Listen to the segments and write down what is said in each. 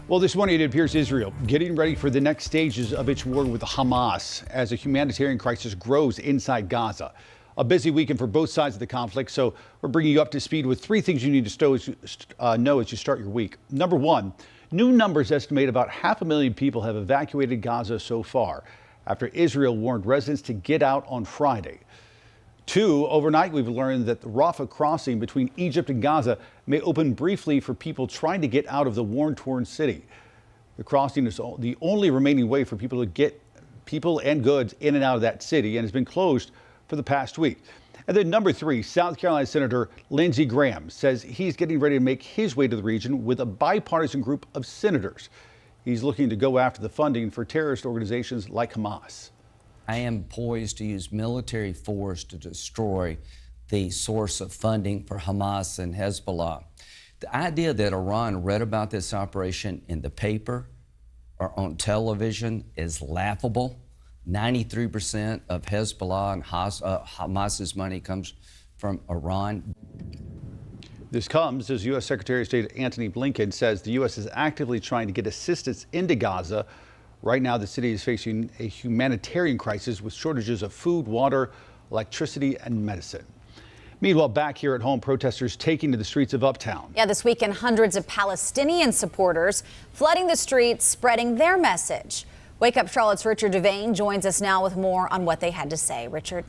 Well, this morning it appears Israel getting ready for the next stages of its war with Hamas as a humanitarian crisis grows inside Gaza. A busy weekend for both sides of the conflict, so we're bringing you up to speed with three things you need to know as you start your week. Number one, new numbers estimate about 500,000 people have evacuated Gaza so far after Israel warned residents to get out on Friday. Two, overnight we've learned that the Rafah crossing between Egypt and Gaza may open briefly for people trying to get out of the war-torn city. The crossing is the only remaining way for people to get people and goods in and out of that city and has been closed for the past week. And then number three, South Carolina Senator Lindsey Graham says he's getting ready to make his way to the region with a bipartisan group of senators. He's looking to go after the funding for terrorist organizations like Hamas. I am poised to use military force to destroy the source of funding for Hamas and Hezbollah. The idea that Iran read about this operation in the paper or on television is laughable. 93% of Hezbollah and Hamas's money comes from Iran. This comes as U.S. Secretary of State Antony Blinken says the U.S. is actively trying to get assistance into Gaza. Right now, the city is facing a humanitarian crisis with shortages of food, water, electricity, and medicine. Meanwhile, back here at home, protesters taking to the streets of Uptown. Yeah, this weekend, hundreds of Palestinian supporters flooding the streets, spreading their message. Wake Up Charlotte's Richard Devane joins us now with more on what they had to say. Richard.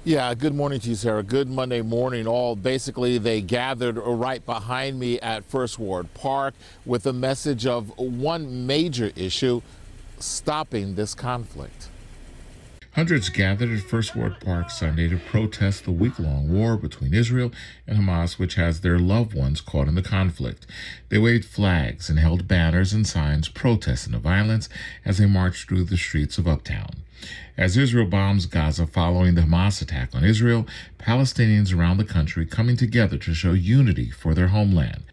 Yeah, good morning to you, Sarah. Good Monday morning, all. Basically, they gathered right behind me at First Ward Park with a message of one major issue: stopping this conflict. Hundreds gathered at First Ward Park Sunday to protest the week-long war between Israel and Hamas, which has their loved ones caught in the conflict. They waved flags and held banners and signs protesting the violence as they marched through the streets of Uptown. As Israel bombs Gaza following the Hamas attack on Israel, Palestinians around the country coming together to show unity for their homeland.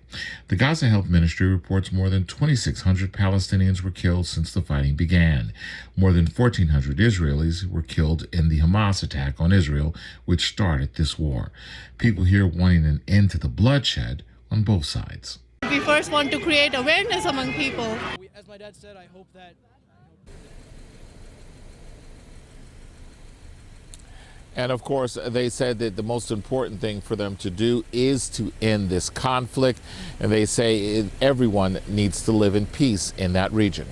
The Gaza Health Ministry reports more than 2,600 Palestinians were killed since the fighting began. More than 1,400 Israelis were killed in the Hamas attack on Israel, which started this war. People here wanting an end to the bloodshed on both sides. We first want to create awareness among people. As my dad said, I hope that... And of course, they said that the most important thing for them to do is to end this conflict. And they say everyone needs to live in peace in that region.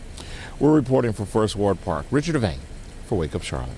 We're reporting for First Ward Park. Richard Devane for Wake Up Charlotte.